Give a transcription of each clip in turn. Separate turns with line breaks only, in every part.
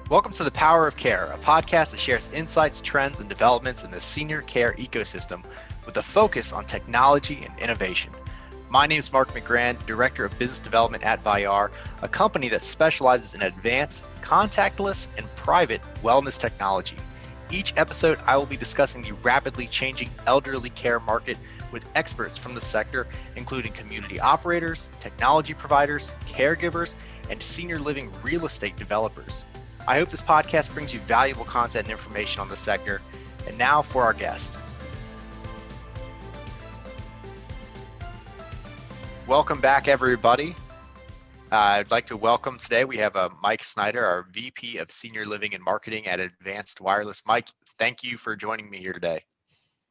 Welcome to The Power of Care, a podcast that shares insights, trends, and developments in the senior care ecosystem with a focus on technology and innovation. My name is Mark McGran, Director of Business Development at Vayyar, a company that specializes in advanced, contactless, and private wellness technology. Each episode, I will be discussing the rapidly changing elderly care market with experts from the sector, including community operators, technology providers, caregivers, and senior living real estate developers. I hope this podcast brings you valuable content and information on the sector. And now for our guest. Welcome back, everybody. I'd like to welcome today, we have Mike Snyder, our VP of Senior Living and Marketing at Advanced Wireless. Mike, thank you for joining me here today.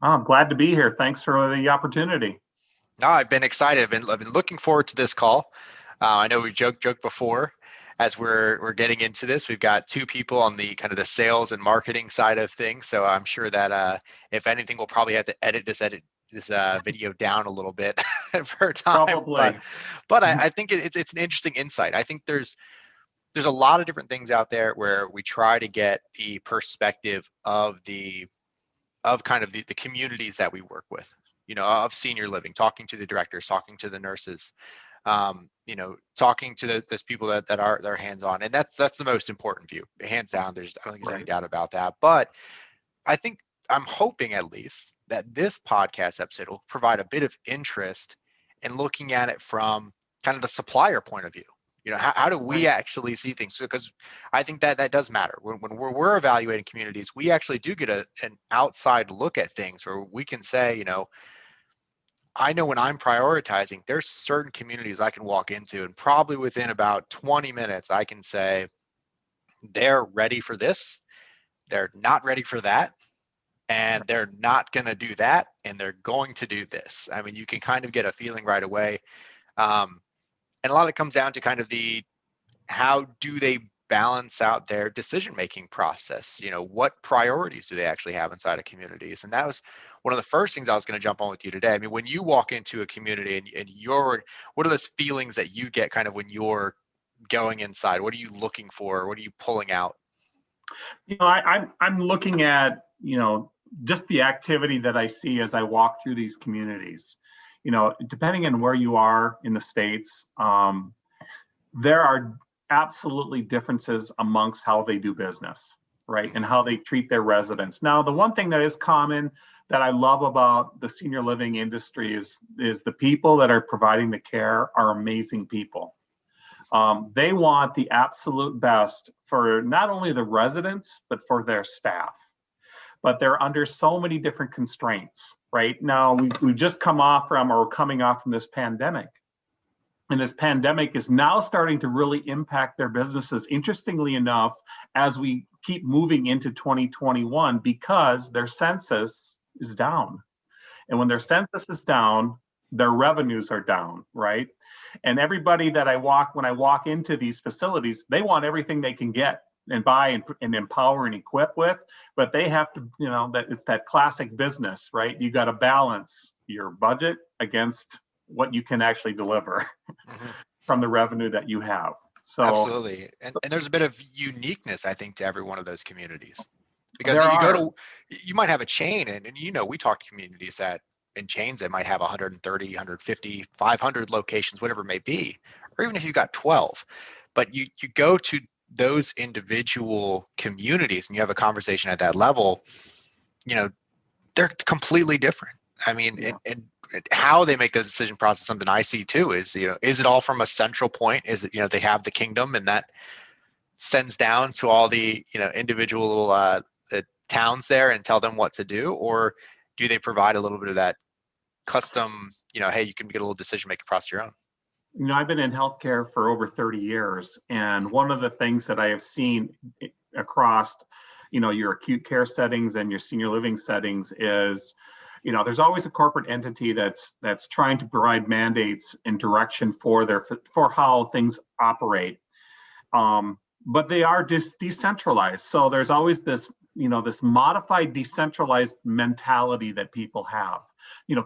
I'm glad to be here. Thanks for the opportunity.
No, I've been excited. I've been looking forward to this call. I know we joked before. As we're getting into this, we've got two people on the kind of the sales and marketing side of things. So I'm sure that if anything, we'll probably have to edit this video down a little bit for time.
Probably.
But I think it's an interesting insight. I think there's a lot of different things out there where we try to get the perspective of kind of the communities that we work with, of senior living, talking to the directors, talking to the nurses, talking to those people that are hands-on, and that's the most important view, hands down. I don't think there's any doubt about that. But I'm hoping at least that this podcast episode will provide a bit of interest in looking at it from kind of the supplier point of view. How do we actually see things? Because I think that does matter. When we're evaluating communities, we actually do get an outside look at things where we can say, I know when I'm prioritizing, there's certain communities I can walk into, and probably within about 20 minutes, I can say they're ready for this, they're not ready for that, and they're not going to do that, and they're going to do this. I mean, you can kind of get a feeling right away. And a lot of it comes down to kind of how do they balance out their decision-making process? What priorities do they actually have inside of communities? And that was one of the first things I was going to jump on with you today. I mean, when you walk into a community and what are those feelings that you get kind of when you're going inside? What are you looking for? What are you pulling out?
I'm looking at, just the activity that I see as I walk through these communities. Depending on where you are in the States, there are absolutely differences amongst how they do business, right? And how they treat their residents. Now, the one thing that is common that I love about the senior living industry is the people that are providing the care are amazing people. They want the absolute best for not only the residents, but for their staff. But they're under so many different constraints, right? Now, we've just coming off from this pandemic. And this pandemic is now starting to really impact their businesses, interestingly enough, as we keep moving into 2021, because their census is down. And when their census is down, their revenues are down, right? And everybody when I walk into these facilities, they want everything they can get and buy and empower and equip with, but they have to, that it's that classic business, right? You got to balance your budget against what you can actually deliver from the revenue that you have. So
absolutely. And there's a bit of uniqueness, I think, to every one of those communities, because you might have a chain and we talk to communities that in chains that might have 130, 150, 500 locations, whatever it may be, or even if you got 12, but you go to those individual communities and you have a conversation at that level, they're completely different. I mean, and how they make those decision process, something I see too is, is it all from a central point? Is it, they have the kingdom and that sends down to all the, individual little the towns there and tell them what to do? Or do they provide a little bit of that custom, hey, you can get a little decision making process your own?
I've been in healthcare for over 30 years. And one of the things that I have seen across, your acute care settings and your senior living settings is, there's always a corporate entity that's trying to provide mandates and direction for how things operate. But they are decentralized. So there's always this, this modified decentralized mentality that people have.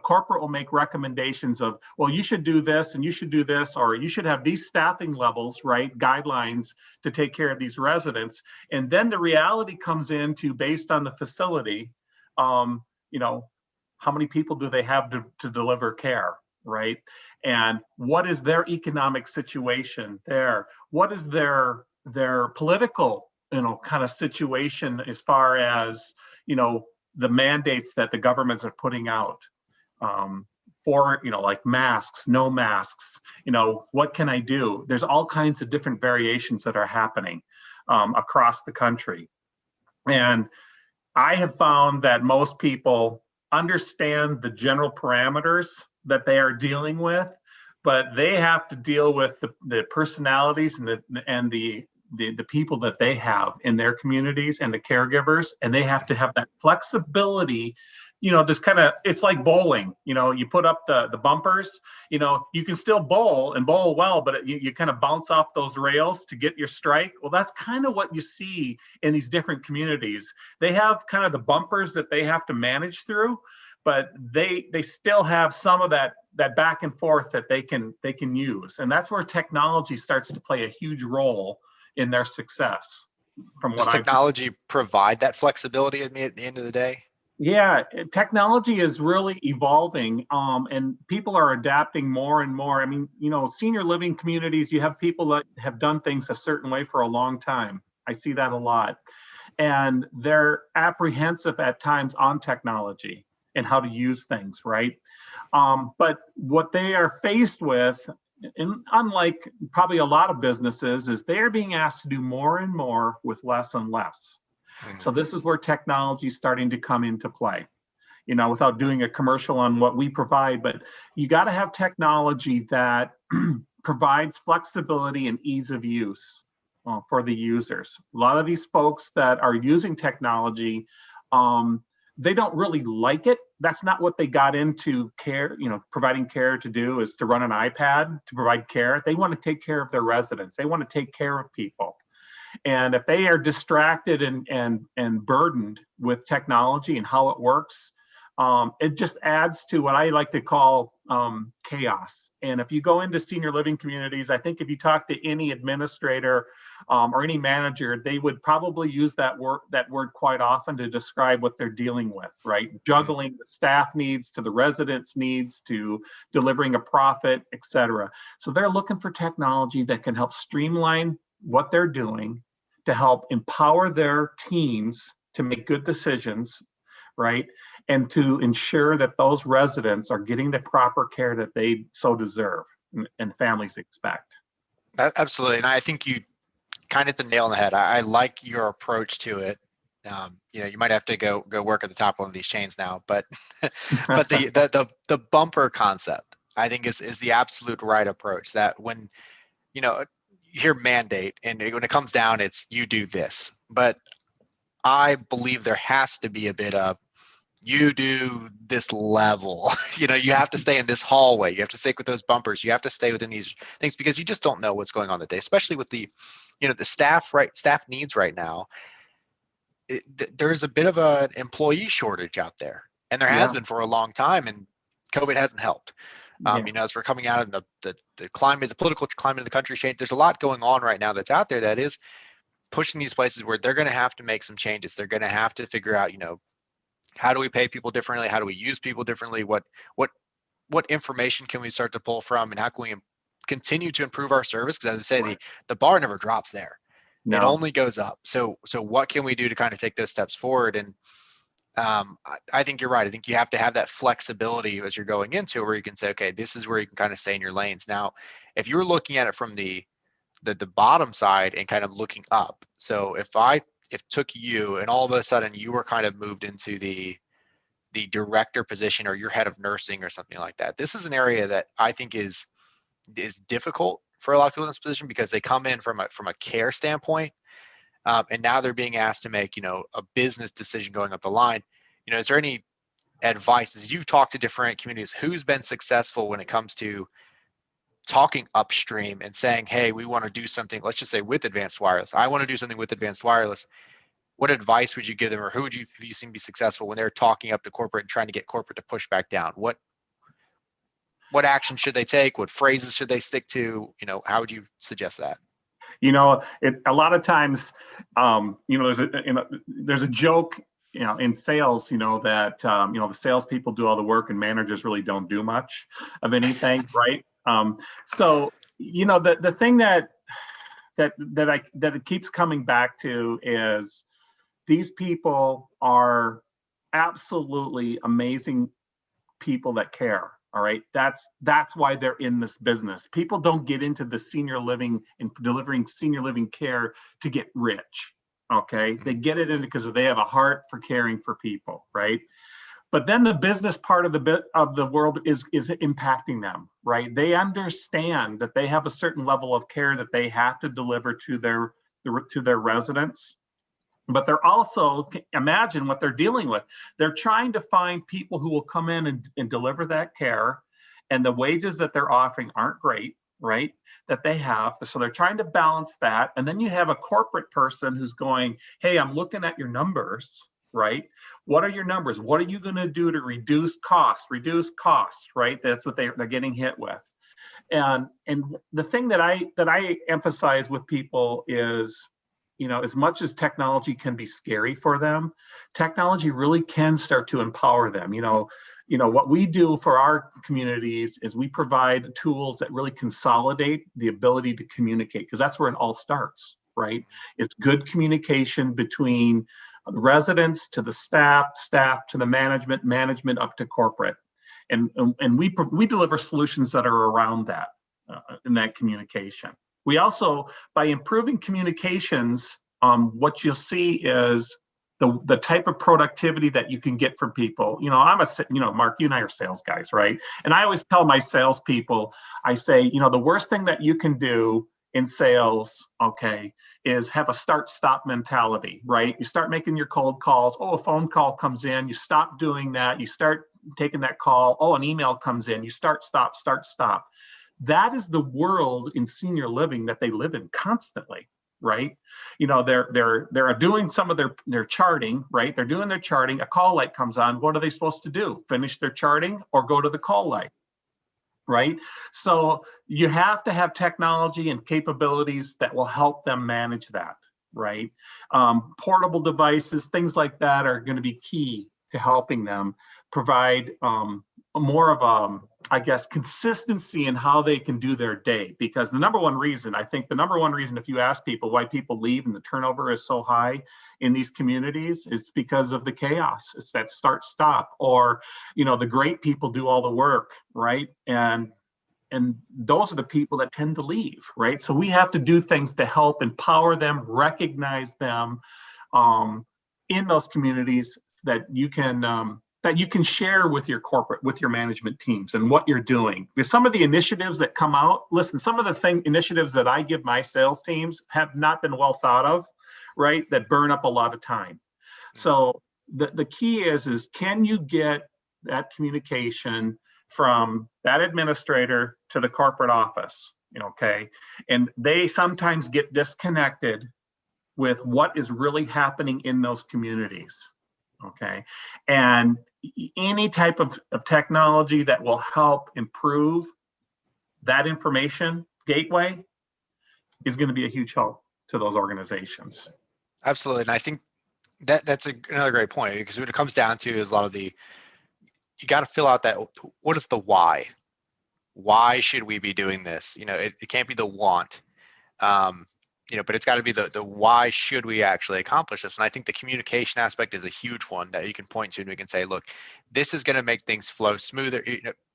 Corporate will make recommendations of, well, you should do this and you should do this, or you should have these staffing levels, right? Guidelines to take care of these residents. And then the reality comes into, based on the facility, how many people do they have to deliver care, right? And what is their economic situation there? What is their political, kind of situation as far as, the mandates that the governments are putting out for, like masks, no masks, what can I do? There's all kinds of different variations that are happening across the country. And I have found that most people understand the general parameters that they are dealing with, but they have to deal with the personalities and the people that they have in their communities and the caregivers, and they have to have that flexibility. Just kind of, it's like bowling. You put up the bumpers. You can still bowl and bowl well, but you kind of bounce off those rails to get your strike. Well, that's kind of what you see in these different communities. They have kind of the bumpers that they have to manage through, but they still have some of that back and forth that they can use, and that's where technology starts to play a huge role in their success.
Does technology provide that flexibility at the end of the day?
Yeah, technology is really evolving, and people are adapting more and more. I mean, senior living communities, you have people that have done things a certain way for a long time. I see that a lot. And they're apprehensive at times on technology and how to use things, right? But what they are faced with, and unlike probably a lot of businesses, is they're being asked to do more and more with less and less. So this is where technology is starting to come into play, without doing a commercial on what we provide, but you got to have technology that provides flexibility and ease of use for the users. A lot of these folks that are using technology, they don't really like it. That's not what they got into care, providing care to do, is to run an iPad to provide care. They want to take care of their residents. They want to take care of people. And if they are distracted and burdened with technology and how it works, it just adds to what I like to call chaos. And if you go into senior living communities, I think if you talk to any administrator or any manager, they would probably use that word quite often to describe what they're dealing with, right? Juggling the staff needs to the residents' needs to delivering a profit, et cetera. So they're looking for technology that can help streamline what they're doing, to help empower their teams to make good decisions, right? And to ensure that those residents are getting the proper care that they so deserve and families expect.
Absolutely. And I think you kind of hit the nail on the head. I like your approach to it. You might have to go work at the top of one of these chains now, but but the bumper concept, I think is the absolute right approach. That when you hear mandate, and when it comes down, it's you do this. But I believe there has to be a bit of you do this level. You have to stay in this hallway. You have to stick with those bumpers. You have to stay within these things, because you just don't know what's going on that day, especially with the staff needs right now. There's a bit of an employee shortage out there, and there has been for a long time, and COVID hasn't helped. As we're coming out of the climate, the political climate of the country change, there's a lot going on right now that's out there that is pushing these places where they're going to have to make some changes. They're going to have to figure out, how do we pay people differently? How do we use people differently? What information can we start to pull from, and how can we continue to improve our service? Because as I say, the bar never drops there. No. It only goes up. So what can we do to kind of take those steps forward? And I think you're right. I think you have to have that flexibility as you're going into it, where you can say, okay, this is where you can kind of stay in your lanes. Now, if you're looking at it from the bottom side and kind of looking up, so if took you and all of a sudden you were kind of moved into the director position, or you're head of nursing or something like that, this is an area that I think is difficult for a lot of people in this position, because they come in from a care standpoint, and now they're being asked to make a business decision going up the line. Is there any advice, as you've talked to different communities, who's been successful when it comes to talking upstream and saying, hey, we want to do something, let's just say with advanced wireless. I want to do something with advanced wireless. what advice would you give them, or who would you, have you seen be successful when they're talking up to corporate and trying to get corporate to push back down? What action should they take? What phrases should they stick to? How would you suggest that?
It's a lot of times, there's a joke, in sales, that, the salespeople do all the work and managers really don't do much of anything, right? So, the thing that it keeps coming back to is these people are absolutely amazing people that care. All right. That's why they're in this business. People don't get into the senior living and delivering senior living care to get rich. Okay. They get it in because they have a heart for caring for people. Right. But then the business part of the world is impacting them. Right. They understand that they have a certain level of care that they have to deliver to their residents. But they're also, imagine what they're dealing with. They're trying to find people who will come in and deliver that care, and the wages that they're offering aren't great, right? That they have. So they're trying to balance that. And then you have a corporate person who's going, hey, I'm looking at your numbers, right? What are your numbers? What are you going to do to reduce costs, right? That's what they're getting hit with. And the thing that I emphasize with people is, as much as technology can be scary for them, technology really can start to empower them. What we do for our communities is we provide tools that really consolidate the ability to communicate, because that's where it all starts, right? It's good communication between the residents to the staff to the management up to corporate. And we deliver solutions that are around that, in that communication. We also, by improving communications, what you'll see is the type of productivity that you can get from people. Mark, you and I are sales guys, right? And I always tell my salespeople, I say, the worst thing that you can do in sales, okay, is have a start-stop mentality, right? You start making your cold calls. Oh, a phone call comes in. You stop doing that. You start taking that call. Oh, an email comes in. You start, stop. That is the world in senior living that they live in constantly, right? They're doing some of their charting, right? They're doing their charting. A call light comes on. What are they supposed to do? Finish their charting or go to the call light, right? So you have to have technology and capabilities that will help them manage that, right? Portable devices, things like that are going to be key to helping them provide more of consistency in how they can do their day. Because the number one reason, if you ask people why people leave and the turnover is so high in these communities, is because of the chaos. It's that start stop, or the great people do all the work, right? And those are the people that tend to leave, right? So we have to do things to help empower them, recognize them in those communities that you can share with your corporate, with your management teams and what you're doing. Because some of the initiatives that come out, some of the initiatives that I give my sales teams have not been well thought of, right? That burn up a lot of time. So the key is can you get that communication from that administrator to the corporate office, okay? And they sometimes get disconnected with what is really happening in those communities. Okay, and any type of technology that will help improve that information gateway is going to be a huge help to those organizations.
Absolutely. And I think that's another great point, because what it comes down to is a lot of you got to fill out that, what is the why? Why should we be doing this? It can't be the want. But it's got to be the why should we actually accomplish this? And I think the communication aspect is a huge one that you can point to, and we can say, look, this is going to make things flow smoother.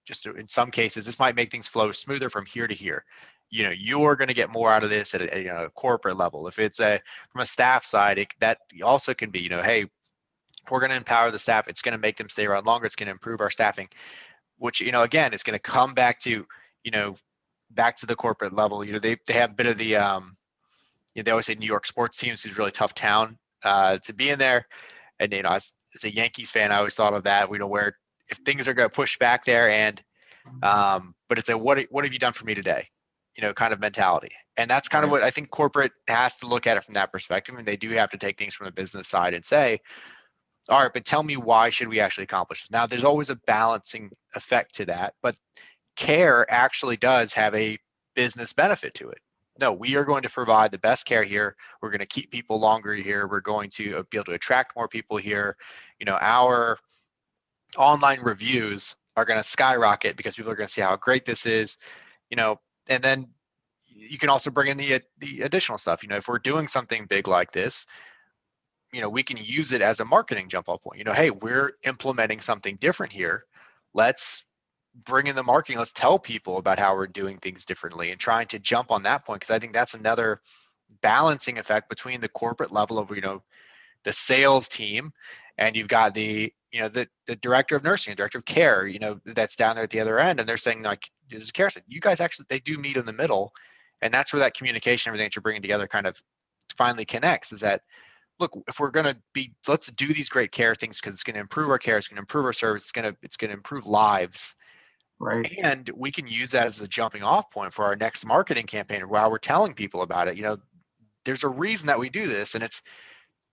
Just in some cases, this might make things flow smoother from here to here. You're going to get more out of this at a corporate level. If it's from a staff side, that also can be, hey, we're going to empower the staff. It's going to make them stay around longer. It's going to improve our staffing, which, again, it's going to come back to, back to the corporate level. They have a bit of the, they always say New York sports teams is a really tough town to be in there. And, as a Yankees fan, I always thought of that, where if things are going to push back there, and but it's what have you done for me today? kind of mentality. And that's kind of
Right.
what I think corporate has to look at it from that perspective. And they do have to take things from the business side and say, all right, but tell me, why should we actually accomplish this? Now, there's always a balancing effect to that, but care actually does have a business benefit to it. No, we are going to provide the best care here. We're going to keep people longer here. We're going to be able to attract more people here. Our online reviews are going to skyrocket because people are going to see how great this is. And then you can also bring in the additional stuff. If we're doing something big like this, we can use it as a marketing jump off point. Hey, we're implementing something different here. Let's bring in the marketing. Let's tell people about how we're doing things differently and trying to jump on that point. Because I think that's another balancing effect between the corporate level of, the sales team, and you've got the director of nursing, director of care, that's down there at the other end. And they're saying, like, as Kara said, you guys actually, they do meet in the middle. And that's where that communication, everything that you're bringing together kind of finally connects, is that, look, if we're going to let's do these great care things because it's going to improve our care, it's going to improve our service, it's going to improve lives.
Right.
And we can use that as a jumping off point for our next marketing campaign while we're telling people about it. There's a reason that we do this, and it's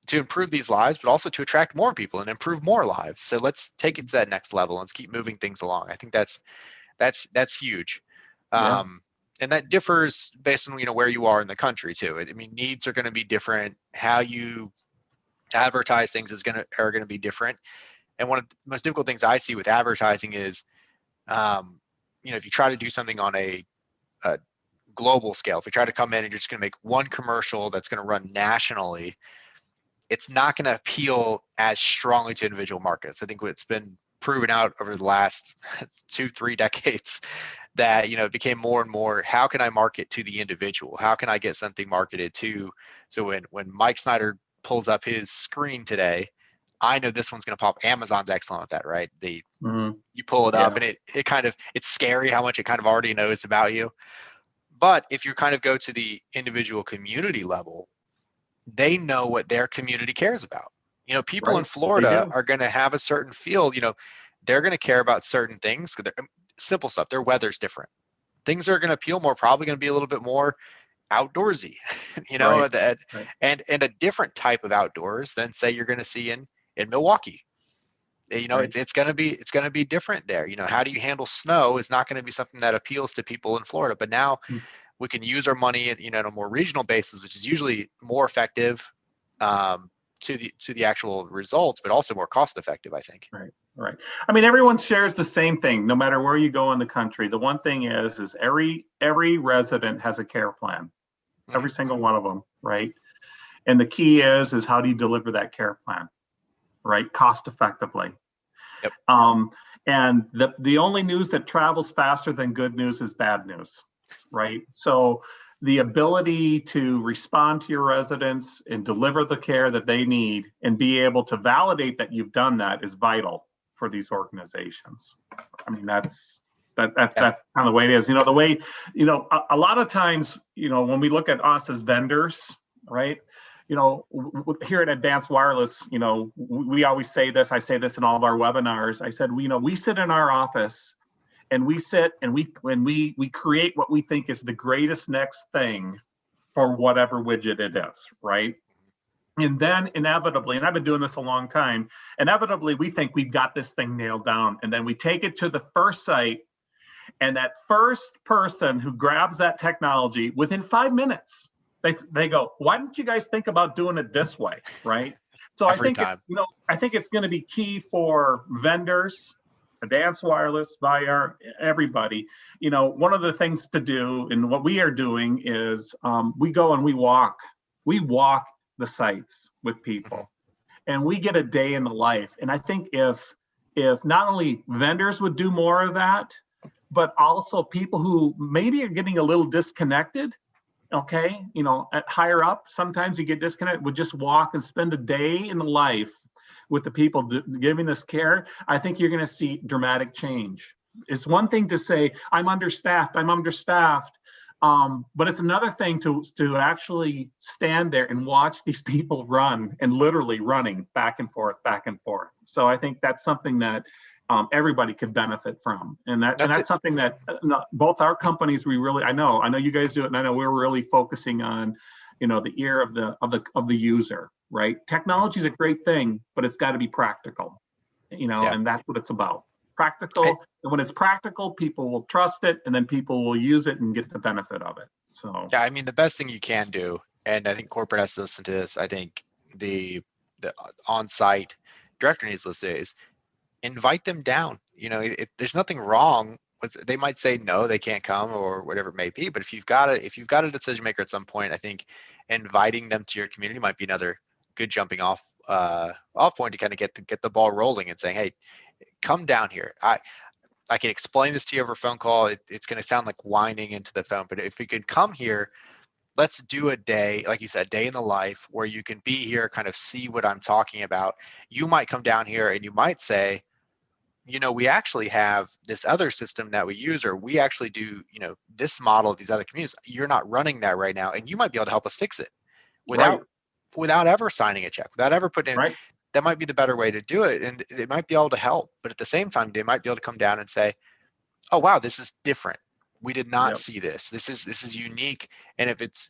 to improve these lives, but also to attract more people and improve more lives. So let's take it to that next level and let's keep moving things along. I think that's huge.
Yeah.
And that differs based on, where you are in the country too. I mean, needs are going to be different. How you advertise things are going to be different. And one of the most difficult things I see with advertising is, if you try to do something on a global scale, if you try to come in and you're just going to make one commercial that's going to run nationally, it's not going to appeal as strongly to individual markets. I think what's been proven out over the last 2-3 decades that, it became more and more, how can I market to the individual? How can I get something marketed to? So when Mike Snyder pulls up his screen today, I know this one's going to pop. Amazon's excellent with that, right? You pull it up and it kind of, it's scary how much it kind of already knows about you. But if you kind of go to the individual community level, they know what their community cares about. People in Florida are going to have a certain field, they're going to care about certain things. Simple stuff. Their weather's different. Things that are going to appeal more, probably going to be a little bit more outdoorsy, and a different type of outdoors than, say, you're going to see in Milwaukee. It's going to be different there. How do you handle snow is not going to be something that appeals to people in Florida. But now we can use our money at, a more regional basis, which is usually more effective to the actual results, but also more cost effective, I think.
Right. I mean, everyone shares the same thing, no matter where you go in the country. The one thing is every resident has a care plan, every single one of them, right? And the key is how do you deliver that care plan, right? Cost effectively.
Yep.
And the only news that travels faster than good news is bad news, right? So the ability to respond to your residents and deliver the care that they need and be able to validate that you've done that is vital for these organizations. I mean, that's kind of the way it is. The way, a lot of times, when we look at us as vendors, right? Here at Advanced Wireless, we always say this. I say this in all of our webinars. I said, we sit in our office and we sit and we create what we think is the greatest next thing for whatever widget it is, right? And then inevitably, and I've been doing this a long time, inevitably we think we've got this thing nailed down, and then we take it to the first site, and that first person who grabs that technology within 5 minutes, they go, why didn't you guys think about doing it this way, right? So I think it's going to be key for vendors, Advanced Wireless, Vayyar, everybody. One of the things to do, and what we are doing is we go and we walk the sites with people, and we get a day in the life. And I think if not only vendors would do more of that, but also people who maybe are getting a little disconnected, okay, at higher up, sometimes you get disconnected, would just walk and spend a day in the life with the people giving this care. I think you're going to see dramatic change. It's one thing to say, I'm understaffed, but it's another thing to actually stand there and watch these people run, and literally running back and forth. So I think that's something that everybody could benefit from. And that's
That's
something that both our companies, I know you guys do it, and I know we're really focusing on, the ear of the user, right? Technology is a great thing, but it's got to be practical,
Yeah.
and that's what it's about. Practical. And when it's practical, people will trust it, and then people will use it and get the benefit of it. So
Yeah, I mean, the best thing you can do, and I think corporate has to listen to this, I think the on-site director needs to listen to, is invite them down. There's nothing wrong with, they might say no, they can't come or whatever it may be, but if you've got a decision maker at some point, I think inviting them to your community might be another good jumping off point to kind of get the ball rolling and saying, hey, come down here. I can explain this to you over a phone call. It's going to sound like whining into the phone, but if we could come here, let's do a day, like you said, day in the life where you can be here, kind of see what I'm talking about. You might come down here and you might say, we actually have this other system that we use, or we actually do, this model of these other communities. You're not running that right now, and you might be able to help us fix it without ever signing a check, without ever putting in.
Right.
That might be the better way to do it, and it might be able to help. But at the same time, they might be able to come down and say, "Oh wow, this is different. We did not see this. This is unique." And if it's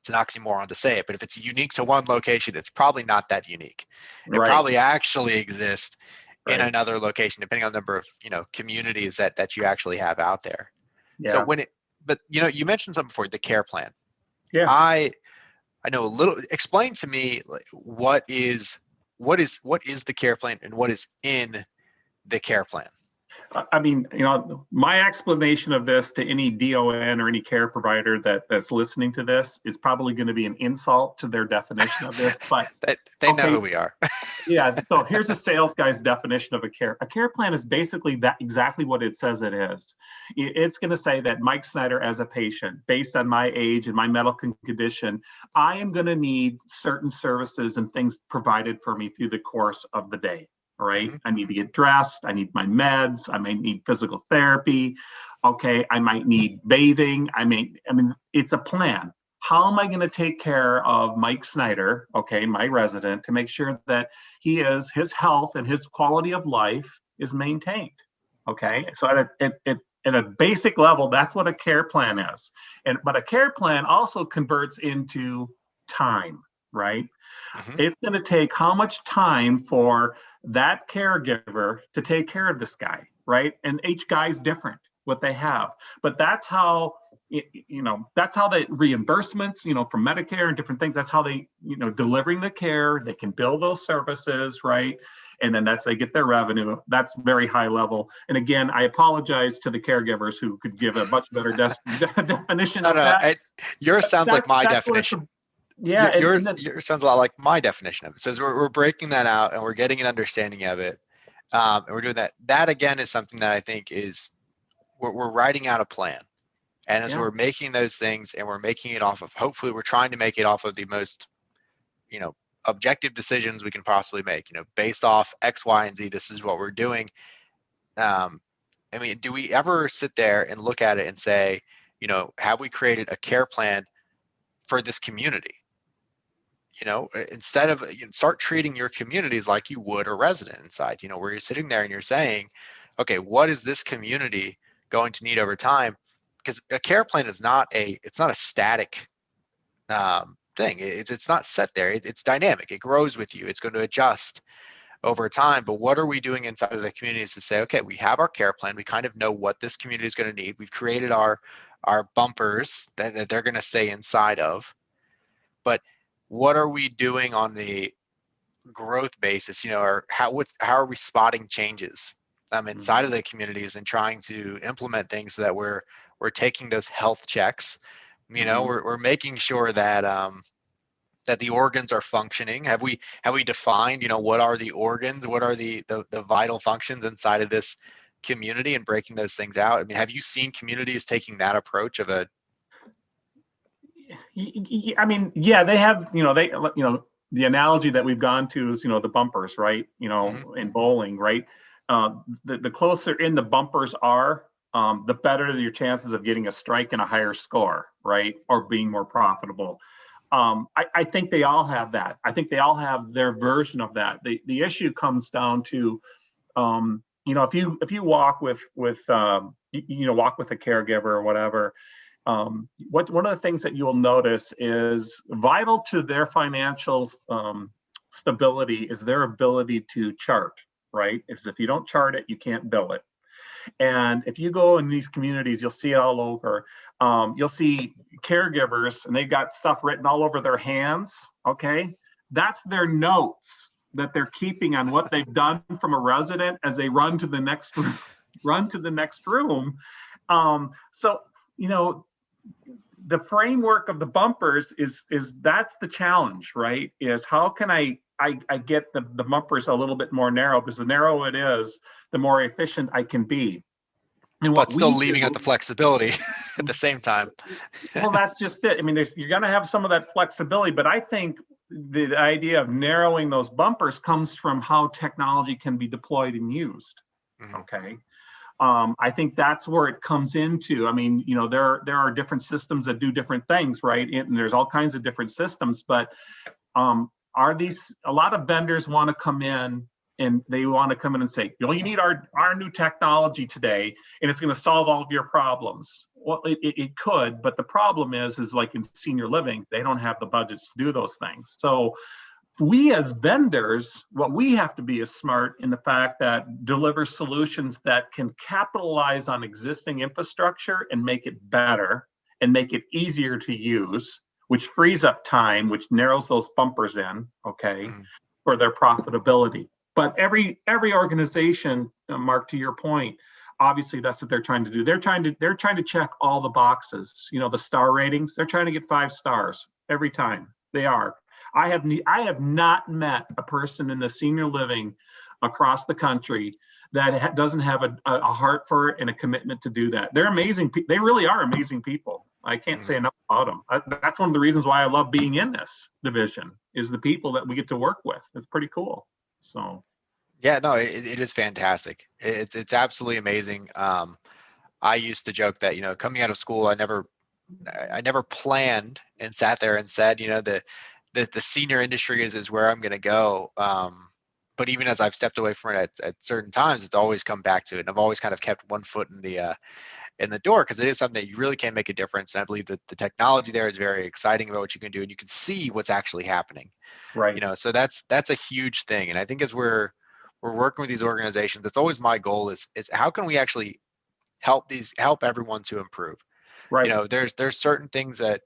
an oxymoron to say it, but if it's unique to one location, it's probably not that unique. It probably actually exists in another location, depending on the number of communities that you actually have out there.
Yeah.
So but you mentioned something before, the care plan.
Yeah.
I know a little. Explain to me, like, what is the care plan and what is in the care plan?
I mean, my explanation of this to any DON or any care provider that's listening to this is probably going to be an insult to their definition of this, but
they know who we are.
Yeah. So here's a sales guy's definition of a care plan is basically exactly what it says it is. It's going to say that Mike Snyder, as a patient, based on my age and my medical condition, I am going to need certain services and things provided for me through the course of the day. Right?
Mm-hmm.
I need to get dressed. I need my meds. I might need physical therapy. Okay. I might need bathing. I mean, it's a plan. How am I going to take care of Mike Snyder, okay, my resident, to make sure that his health and his quality of life is maintained? Okay. So at a basic level, that's what a care plan is. But a care plan also converts into time, right? Mm-hmm. It's going to take how much time for that caregiver to take care of this guy, right? And each guy's different, what they have. But that's how, that's how the reimbursements, from Medicare and different things, that's how they, delivering the care, they can bill those services, right? And then they get their revenue. That's very high level. And again, I apologize to the caregivers who could give a much better definition of that.
Yours sounds like my definition.
Yeah,
yours sounds a lot like my definition of it. So we're breaking that out and we're getting an understanding of it, and we're doing that. That again is something that I think is we're writing out a plan, and as we're making those things and we're making it off of, hopefully we're trying to make it off of the most objective decisions we can possibly make. Based off X, Y, and Z, this is what we're doing. Do we ever sit there and look at it and say, have we created a care plan for this community? Instead of start treating your communities like you would a resident inside, where you're sitting there and you're saying, okay, what is this community going to need over time? Because a care plan is it's not a static thing. It's not set there. It's dynamic. It grows with you. It's going to adjust over time. But what are we doing inside of the communities to say, okay, we have our care plan. We kind of know what this community is going to need. We've created our bumpers that they're going to stay inside of. But what are we doing on the growth basis? Or how are we spotting changes inside of the communities and trying to implement things so that we're taking those health checks? We're making sure that that the organs are functioning. Have we defined what are the organs? What are the vital functions inside of this community, and breaking those things out? Have you seen communities taking that approach of a?
They have, the analogy that we've gone to is, the bumpers, right? In bowling, right? The closer in the bumpers are, the better your chances of getting a strike and a higher score, right? Or being more profitable. I think they all have that. I think they all have their version of that. The issue comes down to if you walk with walk with a caregiver or whatever, one of the things that you'll notice is vital to their financial stability is their ability to chart, right? If you don't chart it, you can't bill it. And if you go in these communities, you'll see it all over. You'll see caregivers and they've got stuff written all over their hands, okay? That's their notes that they're keeping on what they've done from a resident as they run to the next room. So, the framework of the bumpers is that's the challenge, right? Is how can I get the bumpers a little bit more narrow, because the narrower it is, the more efficient I can be.
And but still leaving out the flexibility at the same time.
Well, that's just it. I mean, you're going to have some of that flexibility, but I think the idea of narrowing those bumpers comes from how technology can be deployed and used. Mm-hmm. Okay. I think that's where it comes into. I mean, there are different systems that do different things, right? And there's all kinds of different systems, but a lot of vendors want to come in and they want to come in and say, you need our new technology today, and it's going to solve all of your problems. Well, it could, but the problem is like in senior living, they don't have the budgets to do those things. So we as vendors, what we have to be is smart in the fact that deliver solutions that can capitalize on existing infrastructure and make it better and make it easier to use, which frees up time, which narrows those bumpers in, okay, for their profitability. But every organization, Mark, to your point, obviously that's what they're trying to do. They're trying to check all the boxes. The star ratings. They're trying to get 5 stars every time. They are. I have not met a person in the senior living across the country that doesn't have a heart for it and a commitment to do that. They're amazing. They really are amazing people. I can't say enough about them. That's one of the reasons why I love being in this division, is the people that we get to work with. It's pretty cool. So.
Yeah, no, it is fantastic. It's absolutely amazing. I used to joke that, coming out of school, I never planned and sat there and said, the senior industry is where I'm going to go. But even as I've stepped away from it at certain times, it's always come back to it. And I've always kind of kept one foot in the door, because it is something that you really can make a difference. And I believe that the technology there is very exciting about what you can do, and you can see what's actually happening.
Right.
So that's a huge thing. And I think as we're working with these organizations, that's always my goal is how can we actually help everyone to improve?
Right.
There's certain things that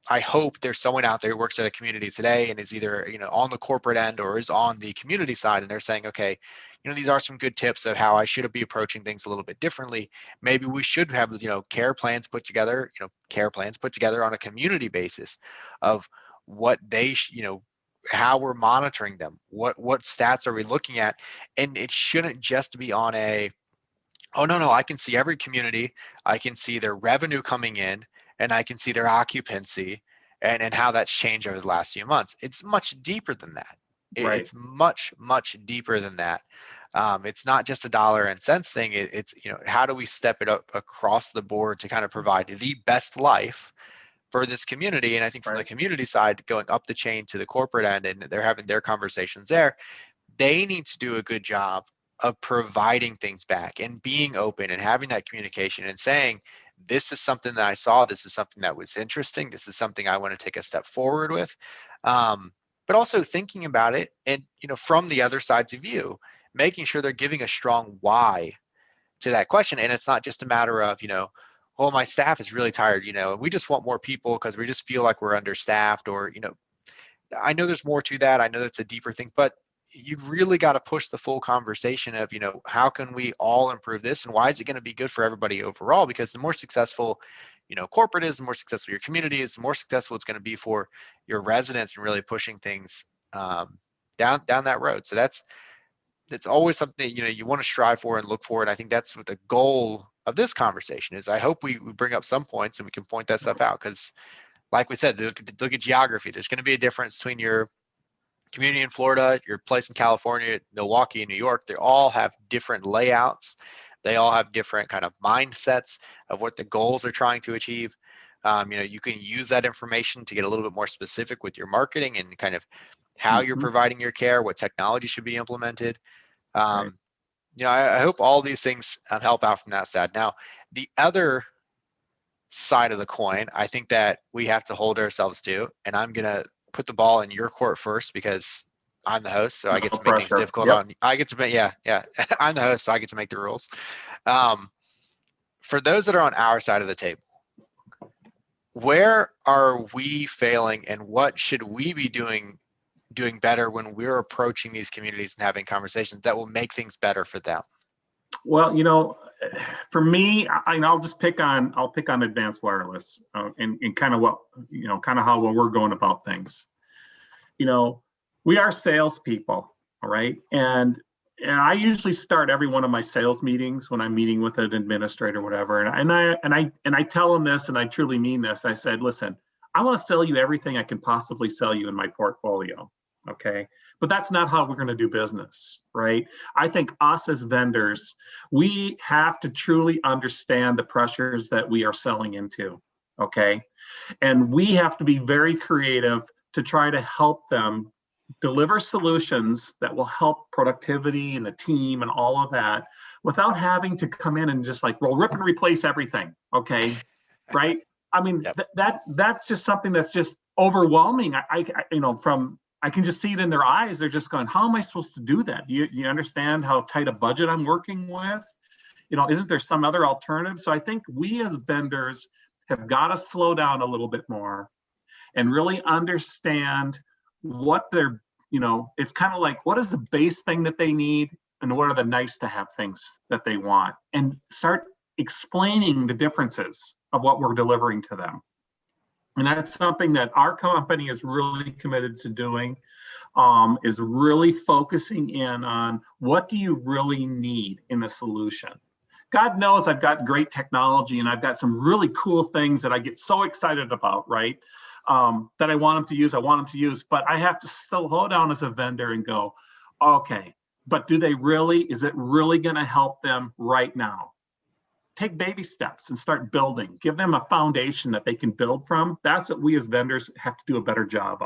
I hope there's someone out there who works at a community today and is either, on the corporate end or is on the community side, and they're saying, okay, these are some good tips of how I should be approaching things a little bit differently. Maybe we should have, care plans put together on a community basis of what they, how we're monitoring them, what stats are we looking at? And it shouldn't just be on oh, no, I can see every community. I can see their revenue coming in, and I can see their occupancy and how that's changed over the last few months. It's much deeper than that.
Right.
It's much, much deeper than that. It's not just a dollar and cents thing. It's, how do we step it up across the board to kind of provide the best life for this community? And I think from the community side, going up the chain to the corporate end, and they're having their conversations there, they need to do a good job of providing things back and being open and having that communication and saying, this is something that I saw, this is something that was interesting, this is something I want to take a step forward with. But also thinking about it and, from the other side's view, making sure they're giving a strong why to that question. And it's not just a matter of, well, my staff is really tired, we just want more people because we just feel like we're understaffed, or, I know there's more to that. I know that's a deeper thing, but you really got to push the full conversation of, how can we all improve this, and why is it going to be good for everybody overall? Because the more successful, corporate is, the more successful your community is, the more successful it's going to be for your residents, and really pushing things down that road. So that's always something that, you want to strive for and look for. And I think that's what the goal of this conversation is. I hope we bring up some points and we can point that stuff out, because like we said, look at geography. There's going to be a difference between your community in Florida, your place in California, Milwaukee, and New York. They all have different layouts. They all have different kind of mindsets of what the goals are trying to achieve. You can use that information to get a little bit more specific with your marketing and kind of how you're providing your care, what technology should be implemented. Um,
Right.
I hope all these things help out from that side. Now, the other side of the coin, I think that we have to hold ourselves to, and I'm gonna put the ball in your court first because I'm the host, so I get
No
to make things
pressure.
difficult
Yep.
on. I get to make, yeah, yeah. I'm the host, so I get to make the rules. Um, for those that are on our side of the table, where are we failing, and what should we be doing better when we're approaching these communities and having conversations that will make things better for them?
Well, for me, I'll pick on advanced wireless, and kind of kind of how we're going about things. We are salespeople, all right, and I usually start every one of my sales meetings when I'm meeting with an administrator, or whatever, and I tell them this, and I truly mean this. I said, listen, I want to sell you everything I can possibly sell you in my portfolio, okay? But that's not how we're going to do business, right? I think us as vendors, we have to truly understand the pressures that we are selling into, okay? And we have to be very creative to try to help them deliver solutions that will help productivity and the team and all of that without having to come in and just like, well, rip and replace everything, okay? Right? I mean,
Yep.
that's just something that's just overwhelming. I can just see it in their eyes. They're just going, how am I supposed to do that? You understand how tight a budget I'm working with? Isn't there some other alternative? So I think we as vendors have got to slow down a little bit more and really understand what they're, it's kind of like, what is the base thing that they need and what are the nice to have things that they want, and start explaining the differences of what we're delivering to them. And that's something that our company is really committed to doing, is really focusing in on what do you really need in a solution. God knows I've got great technology and I've got some really cool things that I get so excited about, right? That I want them to use, but I have to still slow down as a vendor and go, okay, but is it really going to help them right now? Take baby steps and start building. Give them a foundation that they can build from. That's what we as vendors have to do a better job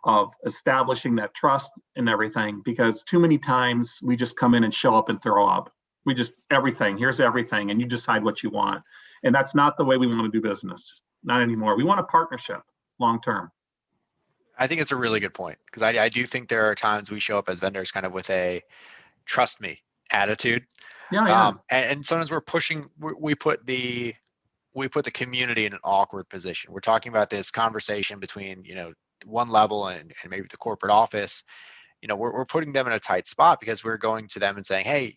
of establishing that trust and everything, because too many times we just come in and show up and throw up. Here's everything, and you decide what you want. And that's not the way we want to do business. Not anymore. We want a partnership long term.
I think it's a really good point because I do think there are times we show up as vendors kind of with a trust me attitude.
Yeah.
And sometimes we're pushing, we put the community in an awkward position. We're talking about this conversation between, one level and maybe the corporate office. We're putting them in a tight spot because we're going to them and saying, hey,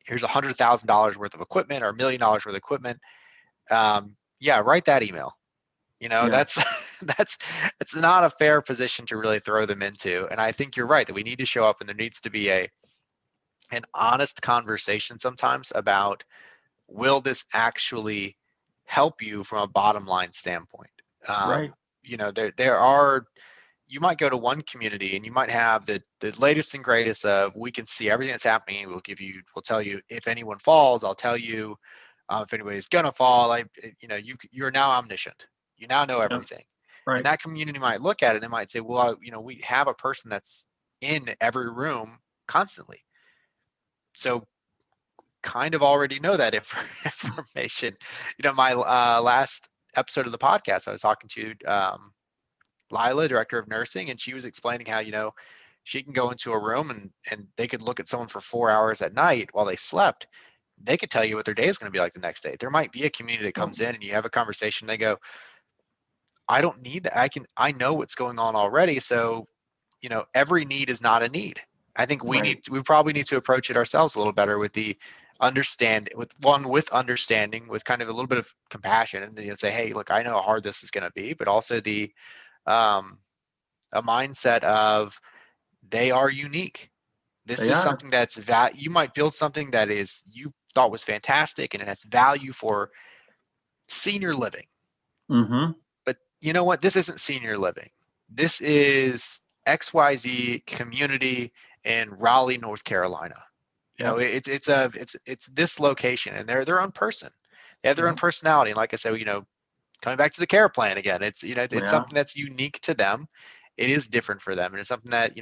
here's $100,000 worth of equipment or $1 million worth of equipment. Yeah, write that email.
Yeah.
That's it's not a fair position to really throw them into. And I think you're right that we need to show up and there needs to be an honest conversation sometimes about, will this actually help you from a bottom line standpoint?
Right.
There are, you might go to one community and you might have the latest and greatest of, we can see everything that's happening. We'll tell you if anyone falls, I'll tell you if anybody's gonna fall. You're now omniscient. You now know
Yeah.
everything.
Right.
And that community might look at it and they might say, well, we have a person that's in every room constantly. So kind of already know that information. My last episode of the podcast, I was talking to Lila, director of nursing, and she was explaining how, she can go into a room and they could look at someone for 4 hours at night while they slept. They could tell you what their day is going to be like the next day. There might be a community that comes in and you have a conversation. They go, I don't need that. I know what's going on already. So, every need is not a need. I think we probably need to approach it ourselves a little better with understanding, with kind of a little bit of compassion, and say, hey, look, I know how hard this is going to be, but also a mindset of, they are unique. This
They
is
are.
something that's you might build something that is, you thought was fantastic and it has value for senior living.
Mm-hmm.
But you know what? This isn't senior living. This is XYZ community in Raleigh, North Carolina.
Yep.
It's this location, and they're their own person. They have their own
Yep.
personality. And like I said, coming back to the care plan again, it's
Yeah.
something that's unique to them. It is different for them, and it's something that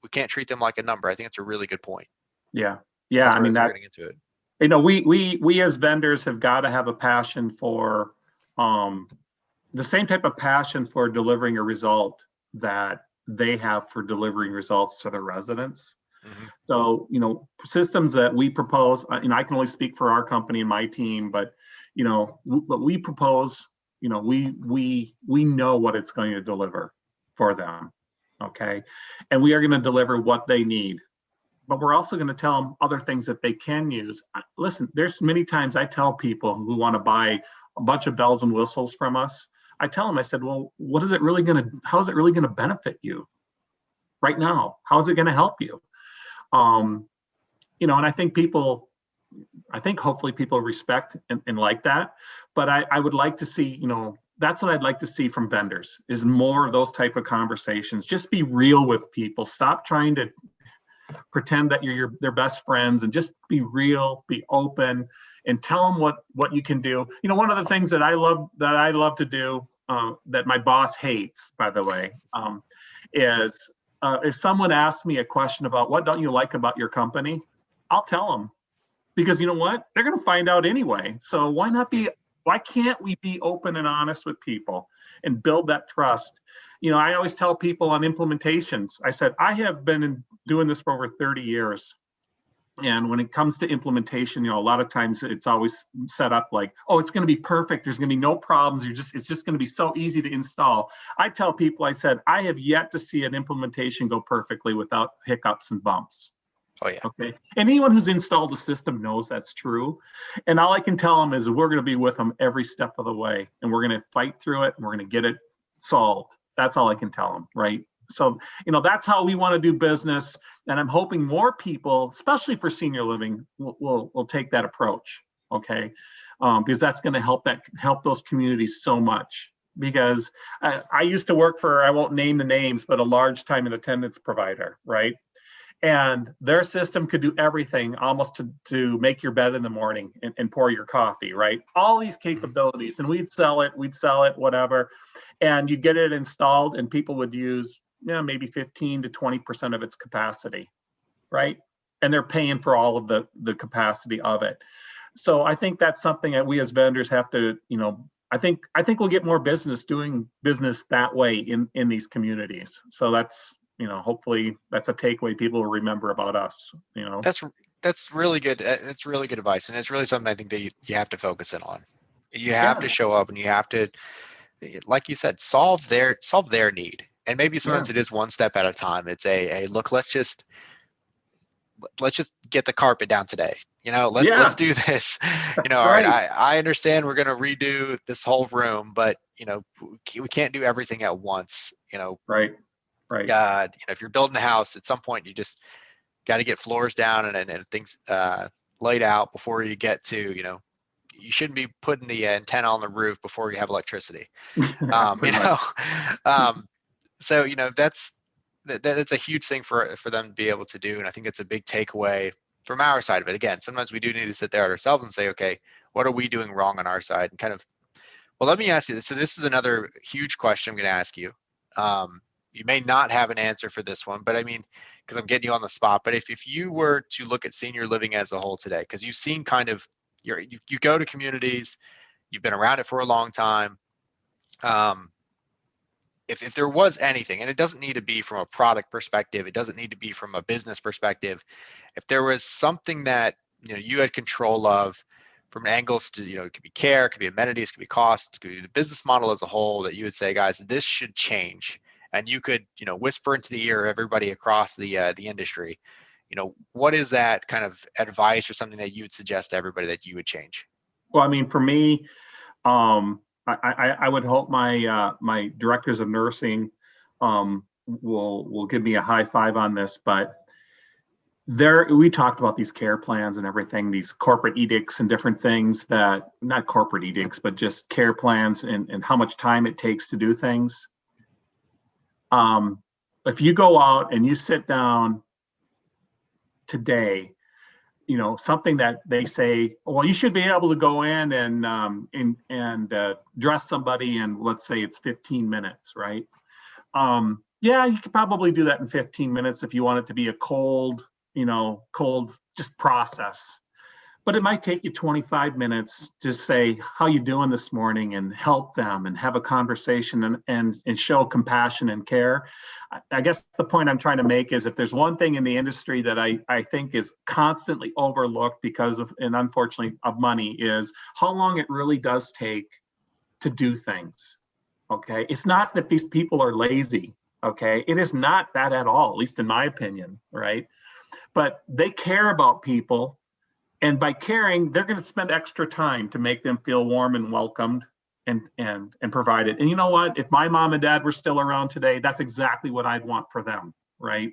we can't treat them like a number. I think it's a really good point.
Yeah.
That's
I mean,
as we're
that,
getting into it.
we as vendors have got to have a passion for, the same type of passion for delivering a result that they have for delivering results to their residents.
Mhm.
So, systems that we propose, I can only speak for our company and my team, but, what we propose, we know what it's going to deliver for them. Okay. And we are going to deliver what they need. But we're also going to tell them other things that they can use. Listen, there's many times I tell people who want to buy a bunch of bells and whistles from us, I tell them, I said, well, how is it really going to benefit you right now? How is it going to help you? And I think hopefully people respect and like that. But I would like to see, that's what I'd like to see from vendors, is more of those type of conversations. Just be real with people. Stop trying to pretend that you're their best friends, and just be real, be open, and tell them what you can do. One of the things that I love to do, that my boss hates, by the way, is if someone asks me a question about what don't you like about your company, I'll tell them, because you know what? They're going to find out anyway. So why can't we be open and honest with people and build that trust? I always tell people on implementations, I said, I have been doing this for over 30 years. And when it comes to implementation, a lot of times it's always set up like, oh, it's going to be perfect. There's going to be no problems. It's just going to be so easy to install. I tell people, I said, I have yet to see an implementation go perfectly without hiccups and bumps.
Oh yeah.
Okay. And anyone who's installed the system knows that's true. And all I can tell them is we're going to be with them every step of the way, and we're going to fight through it, and we're going to get it solved. That's all I can tell them, right? So, that's how we want to do business. And I'm hoping more people, especially for senior living, will take that approach, okay? Because that's going to help those communities so much. Because I used to work for, I won't name the names, but a large time and attendance provider, right? And their system could do everything almost to make your bed in the morning and pour your coffee, right? All these capabilities, and we'd sell it, whatever. And you get it installed, and people would use maybe 15 to 20% of its capacity, right? And they're paying for all of the capacity of it. So I think that's something that we as vendors have to, I think we'll get more business doing business that way in these communities. So that's, hopefully that's a takeaway people will remember about us.
That's really good. It's really good advice, and it's really something I think that you have to focus in on. You have to show up, and you have to, like you said, solve their need. And maybe sometimes it is one step at a time. It's a look, let's just get the carpet down today. Let's do this. All right, I understand we're going to redo this whole room, but we can't do everything at once.
Right.
God, if you're building a house, at some point you just got to get floors down and things laid out before you get to, you shouldn't be putting the antenna on the roof before you have electricity. So that's a huge thing for them to be able to do, and I think it's a big takeaway from our side of it. Again, sometimes we do need to sit there ourselves and say, okay, what are we doing wrong on our side? And kind of, well, let me ask you this. So this is another huge question I'm going to ask you. You may not have an answer for this one, but I mean, because I'm getting you on the spot. But if you were to look at senior living as a whole today, because you've seen kind of you go to communities, you've been around it for a long time. If there was anything, and it doesn't need to be from a product perspective, it doesn't need to be from a business perspective, if there was something that you had control of from angles to, it could be care, it could be amenities, it could be cost, it could be the business model as a whole, that you would say, guys, this should change, and you could whisper into the ear of everybody across the industry, what is that kind of advice or something that you would suggest to everybody that you would change?
Well, I mean, for me, I would hope my directors of nursing will give me a high five on this, but we talked about these care plans and everything, these corporate edicts and different things, that not corporate edicts, but just care plans and how much time it takes to do things. If you go out and you sit down today, something that they say, well, you should be able to go in and dress somebody in, let's say it's 15 minutes, right? Yeah, you could probably do that in 15 minutes if you want it to be a cold, cold just process. But it might take you 25 minutes to say, how you doing this morning, and help them and have a conversation and show compassion and care. I guess the point I'm trying to make is, if there's one thing in the industry that I think is constantly overlooked because of, and unfortunately of money, is how long it really does take to do things. Okay. It's not that these people are lazy. Okay. It is not that at all, at least in my opinion. Right. But they care about people. And by caring, they're going to spend extra time to make them feel warm and welcomed and provided. And you know what? If my mom and dad were still around today, that's exactly what I'd want for them. Right.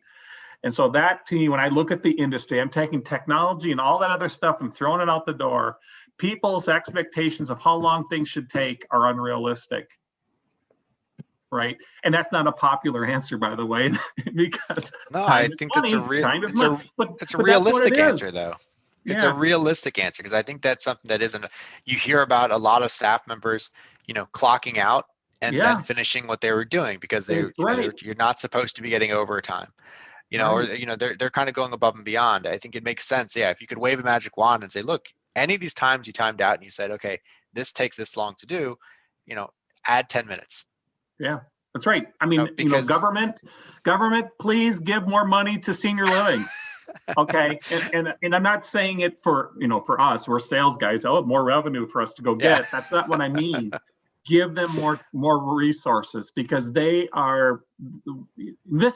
And so that, to me, when I look at the industry, I'm taking technology and all that other stuff and throwing it out the door. People's expectations of how long things should take are unrealistic. Right. And that's not a popular answer, by the way, because
no, I think that's a realistic answer, though. It's a realistic answer, because I think that's something that isn't, you hear about a lot of staff members, clocking out and then finishing what they were doing, because you're not supposed to be getting overtime, or they're kind of going above and beyond. I think it makes sense. Yeah. If you could wave a magic wand and say, look, any of these times you timed out and you said, okay, this takes this long to do, add 10 minutes.
Yeah, that's right. I mean, government, please give more money to senior living. Okay. And I'm not saying it for us, we're sales guys. Oh, more revenue for us to go get. That's not what I mean. Give them more resources, because this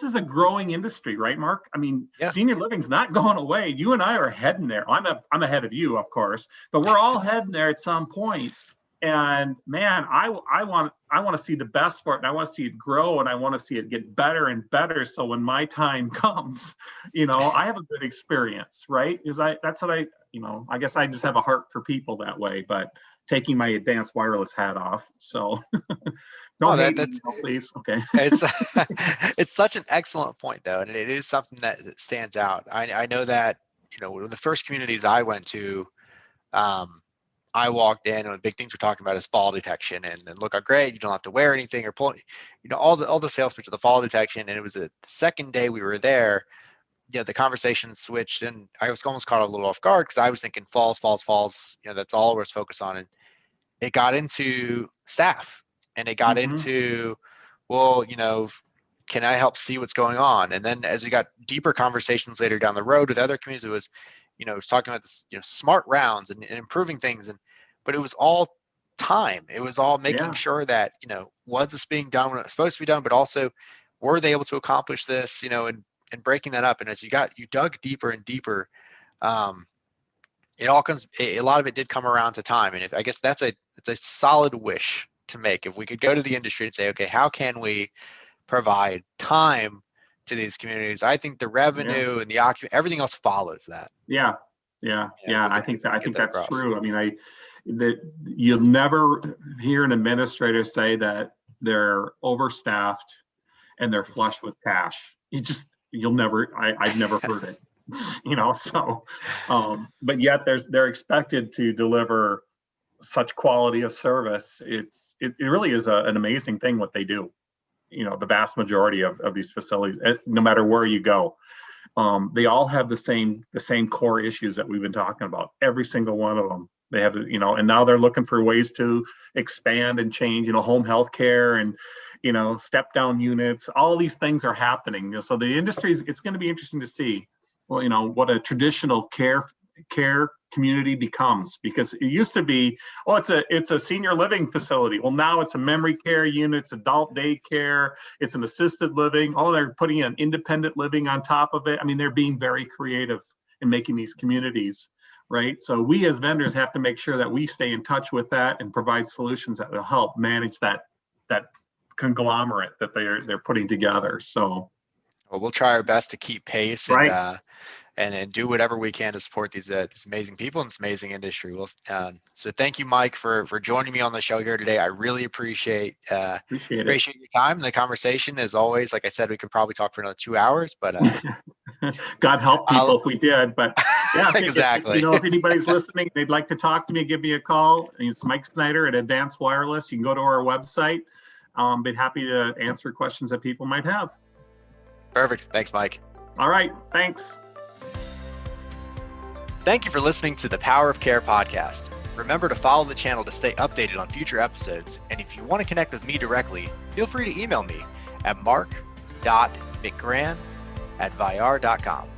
is a growing industry, right, Mark? I mean, senior living's not going away. You and I are heading there. I'm ahead of you, of course, but we're all heading there at some point. And man, I want to see the best for it, and I want to see it grow, and I want to see it get better and better. So when my time comes, I have a good experience, right? Because I guess I just have a heart for people that way. But taking my advanced wireless hat off, so please. Okay.
It's such an excellent point, though, and it is something that stands out. I know that the first communities I went to. I walked in, and the big things we're talking about is fall detection, and look how great, you don't have to wear anything or pull, all the sales pitch of the fall detection. And it was the second day we were there, the conversation switched, and I was almost caught a little off guard, because I was thinking falls, that's all we're focused on. And it got into staff, and it got into, well, can I help see what's going on? And then as we got deeper conversations later down the road with other communities, it was, it was talking about this, smart rounds and improving things. But it was all time. It was all making sure that, was this being done when it was supposed to be done, but also were they able to accomplish this, and breaking that up. And as you dug deeper and deeper, it all comes, a lot of it did come around to time. And I guess it's a solid wish to make. If we could go to the industry and say, okay, how can we provide time to these communities? I think the revenue and the everything else follows that.
Yeah. I think that's true. I mean, you'll never hear an administrator say that they're overstaffed and they're flush with cash. I've never heard it. So, but yet they're expected to deliver such quality of service. It really is an amazing thing what they do. The vast majority of these facilities, no matter where you go, they all have the same core issues that we've been talking about. Every single one of them. They have, and now they're looking for ways to expand and change, home health care and, step down units. All these things are happening. So the industry it's going to be interesting to see, what a traditional care community becomes, because it used to be, it's a senior living facility. Well, now it's a memory care unit, it's adult daycare, it's an assisted living. They're putting an independent living on top of it. I mean, they're being very creative in making these communities, right? So we as vendors have to make sure that we stay in touch with that and provide solutions that will help manage that conglomerate that they're putting together. So,
well, we'll try our best to keep pace, right, and do whatever we can to support these amazing people in this amazing industry. Well, so thank you, Mike, for joining me on the show here today. I really appreciate your time and the conversation. As always, like I said, we could probably talk for another 2 hours, but
God help people if we did. But yeah,
exactly.
If anybody's listening, they'd like to talk to me, give me a call. It's Mike Snyder at Advanced Wireless. You can go to our website. Be happy to answer questions that people might have.
Perfect. Thanks, Mike.
All right. Thanks.
Thank you for listening to the Power of Care podcast. Remember to follow the channel to stay updated on future episodes. And if you want to connect with me directly, feel free to email me at mark.mcgran@vayyar.com.